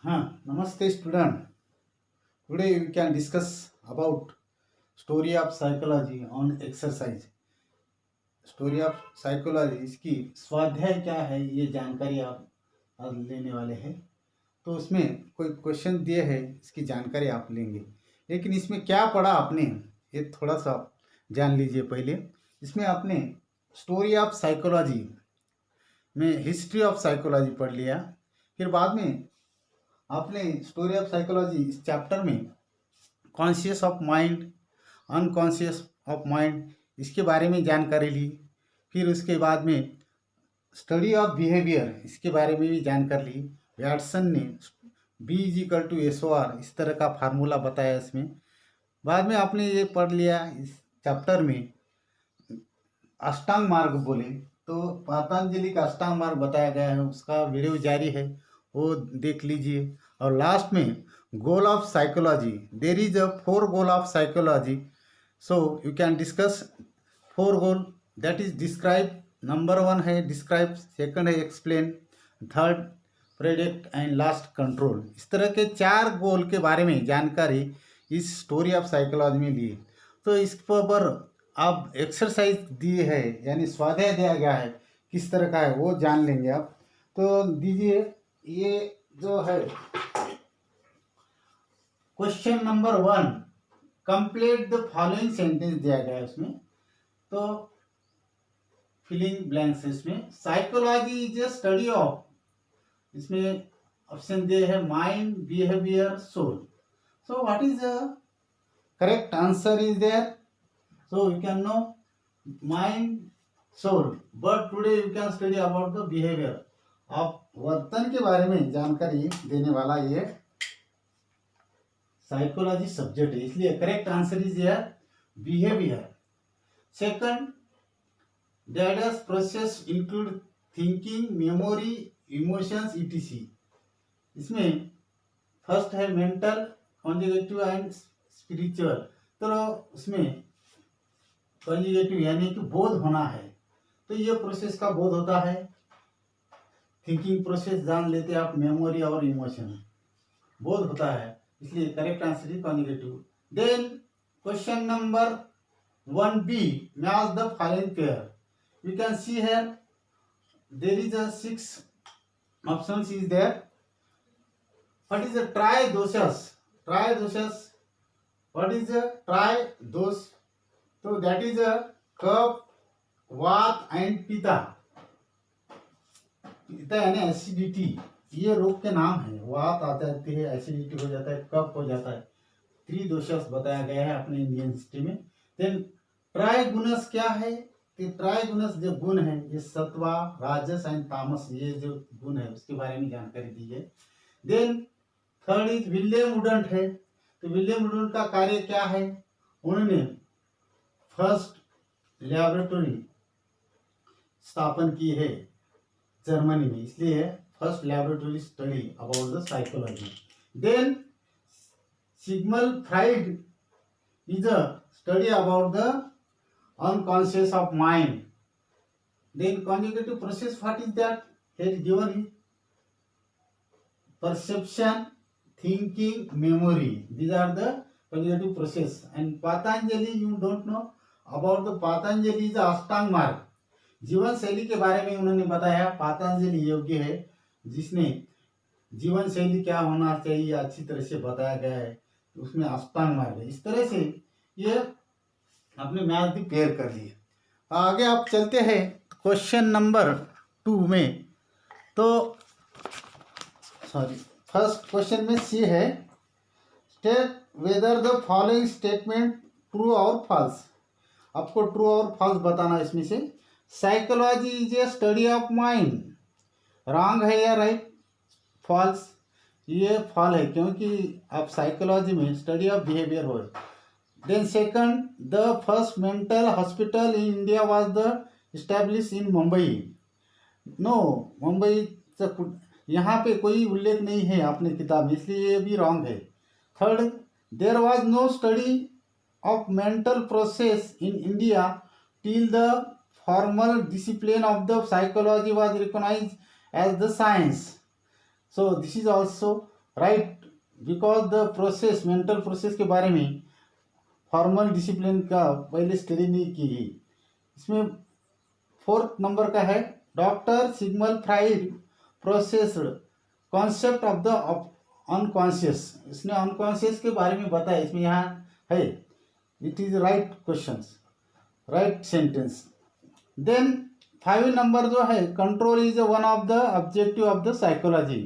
Namaste student. Today we can discuss about story of psychology on exercise. Story of psychology इसकी स्वाध्याय क्या है ये जानकारी आप आज लेने वाले हैं। तो उसमें कोई क्वेश्चन दिए है, इसकी जानकारी आप लेंगे। लेकिन इसमें क्या पढ़ा आपने ये थोड़ा सा जान लीजिए। पहले इसमें आपने स्टोरी ऑफ साइकोलॉजी में हिस्ट्री ऑफ साइकोलॉजी पढ़ लिया। फिर बाद में आपने स्टोरी ऑफ साइकोलॉजी इस चैप्टर में conscious of mind, unconscious of mind इसके बारे में जानकारी ली। फिर उसके बाद में स्टडी ऑफ बिहेवियर इसके बारे में भी जानकारी ली। वैटसन ने B=SOR इस तरह का फार्मूला बताया इसमें। बाद में आपने ये पढ़ लिया इस चैप्टर में अष्टांग मार्ग बोले तो पतंजलि का अष्टांग मार्ग बताया गया है, उसका वीडियो जारी है, वो देख लीजिए। और लास्ट में goal of psychology, there is a 4 goal of psychology, so you can discuss 4 goal. That is describe, number 1 है डिस्क्राइब, सेकंड है explain, third predict and last control. इस तरह के 4 गोल के बारे में जानकारी इस स्टोरी ऑफ साइकोलॉजी में लिए। तो इस पर आप एक्सरसाइज दिए है यानी स्वाध्याय दिया गया है, किस तरह का है वो जान लेंगे आप। तो दीजिए, ये जो है question number 1, complete the following sentence दिया गया है उसमें। तो फिलिंग ब्लैंक्स इसमें psychology is a study of, इसमें ऑप्शन दिए है mind, behaviour, soul. So what is the correct answer is there? So you can know mind, soul, but today you can study about the behavior. आप वर्तन के बारे में जानकारी देने वाला ये साइकोलॉजी सब्जेक्ट है, इसलिए correct answer is here behaviour. Second, datas process include thinking, memory, emotions, etc. इसमें फर्स्ट है मेंटल, कॉन्जुगेटिव एंड स्पिरिचुअल। तो उसमें कॉन्जुगेटिव यानी कि बोध होना है, तो ये प्रोसेस का बोध होता है। थिंकिंग प्रोसेस जान लेते आप, मेमोरी और इमोशन बोध होता है, इसलिए correct answer is conjugative. Then question number 1B, match the following pair. You can see here there is a 6 options is there. What is a ट्राइडोसिस? ट्राइडोसिस, व्हाट इज अ ट्राइडोस? तो दैट इज अ कफ, वात and पिता। पिता यानी acidity, ये रोग के नाम है। वात आ जाती है, एसिडिटी हो जाता है, कफ हो जाता है। त्रिदोषस बताया गया है अपने इंडियन हिस्ट्री में। देन ट्राइगुणस क्या है? कि ट्राइगुणस जो गुण है, ये सत्वा, राजस एंड तामस, ये जो गुण है उसके बारे में जानकारी दी है। Then third is William Wundt है। तो विलियम वुडंट का कार्य क्या है? उन्होंने फर्स्ट लैबोरेटरी स्थापन की है जर्मनी में, इसलिए first laboratory study about the psychology. Then Sigmund Freud is a study about the unconscious of mind. Then cognitive process, what is that? Here given is perception, thinking, memory. These are the cognitive process. And Patanjali, you don't know about the Patanjali is अष्टांग मार्ग, जीवन शैली के बारे में उन्होंने बताया। पतंजलि योग्य है जिसने जीवन शैली क्या होना चाहिए अच्छी तरह से बताया गया है, उसमें अष्टांग मार्ग है। इस तरह से ये अपने मैथ भी पेयर कर लिए। आगे आप चलते हैं क्वेश्चन नंबर 2 में। तो सॉरी, फर्स्ट क्वेश्चन में सी है, state whether the following statement true और फॉल्स। आपको ट्रू और फॉल्स बताना है इसमें से। Psychology is a study of mind, wrong है या राइट? फॉल्स, ये फॉल है क्योंकि आप साइकोलॉजी में स्टडी ऑफ बिहेवियर हो। Then second, the first mental hospital in India was the establish in Mumbai. No, Mumbai यहाँ पे कोई उल्लेख नहीं है अपने किताब में, इसलिए ये भी रॉन्ग है। Third, there was no study of mental process in India till the formal discipline of the psychology was recognised as the science. So this is also right, because the process, mental process के बारे में formal discipline का पहले study नहीं की गई। इसमें 4th number का है doctor Sigmund Freud processed concept of the unconscious. इसने अनकॉन्शियस के बारे में बताया, इसमें यहाँ है। It is right questions, right sentence. Then 5 number जो है control is one of the objective of the psychology.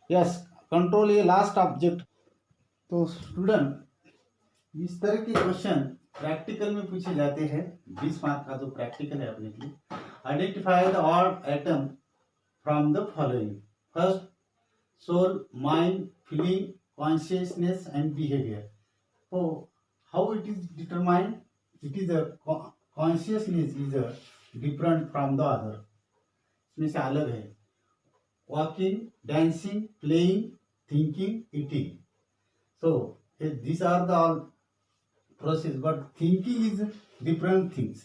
Yes, control ये लास्ट ऑब्जेक्ट। तो स्टूडेंट, इस तरह के क्वेश्चन प्रैक्टिकल में पूछे जाते हैं। 20 मार्क का जो प्रैक्टिकल है अपने के लिए। Identify the odd item from the following. First, soul, mind, feeling, consciousness and behaviour. तो how it is determined? It is a consciousness is a different from the other, इसमें से अलग है। Walking, dancing, playing, thinking, eating. So these are the all process, but thinking is different things.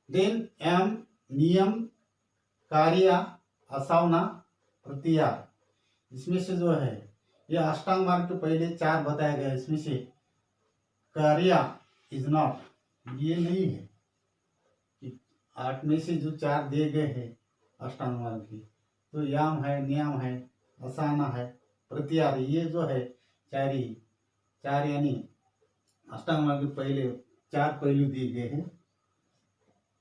Then am, नियम, कार्य, असावना, प्रत्यार। इसमें से जो है ये अष्टांग मार्ग के पहले 4 बताया गया। इसमें से कार्य इज नॉट, ये नहीं है। 8 में से जो 4 दिए गए हैं अष्टांग मार्ग की, तो याम है, नियम है, असाना है, प्रत्यार, ये जो है 4 यानी अष्टांग मार्ग के पहले 4 पहलू दिए गए हैं।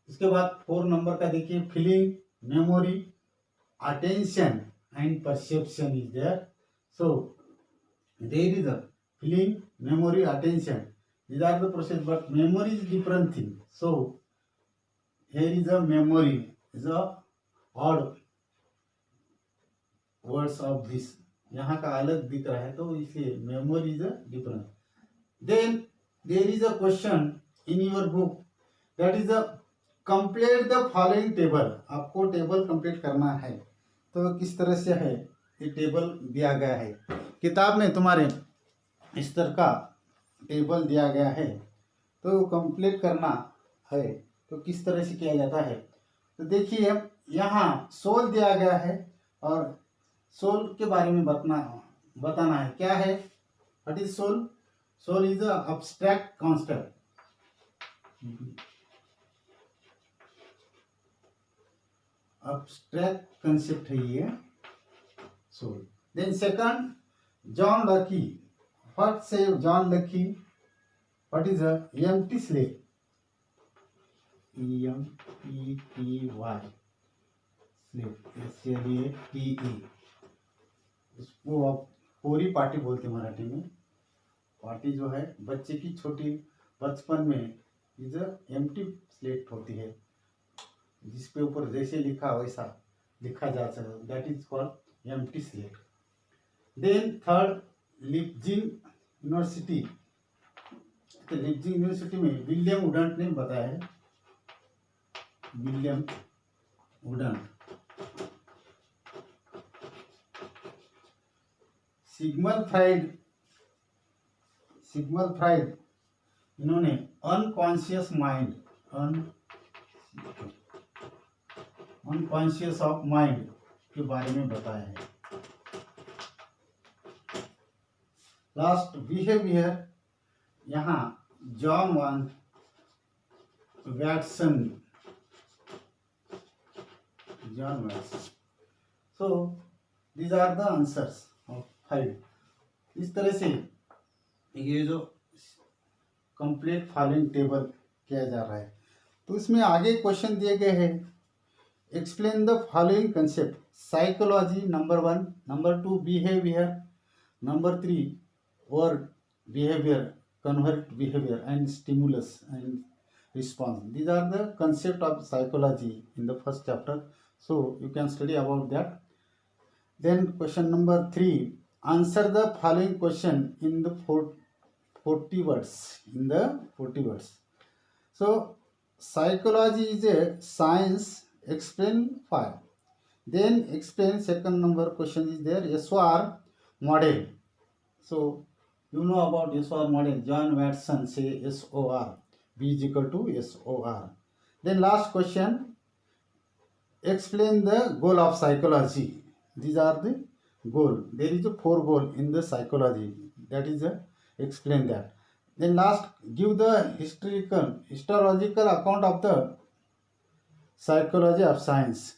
इसके बाद 4 नंबर का देखिए, feeling, memory, attention and perception is there. So there is a feeling, memory, attention, these are the process, but memory is different thing. So here is a memory, is a odd words of this, यहाँ का अलग दिख रहा है, तो इसलिए memory is different. Then there is a question in your book, that is a complete the following table. आपको table complete करना है। तो किस तरह से है ये टेबल दिया गया है किताब में, तुम्हारे इस तरह का टेबल दिया गया है, तो कंप्लीट करना है। तो किस तरह से किया जाता है? तो देखिए यहाँ सोल दिया गया है, और सोल के बारे में बताना है। क्या है? What is soul? Soul is a abstract concept. Abstract concept है ये सोल। Then second, John Locke. What say John Locke? What is a empty slate? EMPTY slate, SLATE। उसको आप पूरी पार्टी बोलते हैं मराठी में। पार्टी जो है बच्चे की छोटी बचपन में इज एम्प्टी स्लेट होती है, जिसके ऊपर जैसे लिखा वैसा लिखा जा सकता, that is called empty slate. Then third, Leipzig university. तो लिप्जिंग यूनिवर्सिटी में विलियम वुडंट ने बताया है, विलियम वुडंट। सिगमंड फ्राइड इन्होंने unconscious mind, unconscious of mind के बारे में बताया है। Last, behaviour. यहाँ John Watson. So these are the answers of 5। इस तरह से ये जो कंप्लीट फॉलोइंग टेबल किया जा रहा है। तो इसमें आगे क्वेश्चन दिए गए हैं, explain the following concept. Psychology number 1, number 2 behaviour, number 3 word behaviour, convert behaviour and stimulus and response. These are the concept of psychology in the first chapter, so you can study about that. Then question number 3, answer the following question in the 40 words, in the 40 words. So psychology is a science, explain 5. Then explain, second number question is there, SOR model. So you know about SOR model, John Watson say SOR, B is equal to SOR. Then last question, explain the goal of psychology. These are the goal. There is a four goal in the psychology. That is explain that. Then last, give the historical historical account of the psychology of science.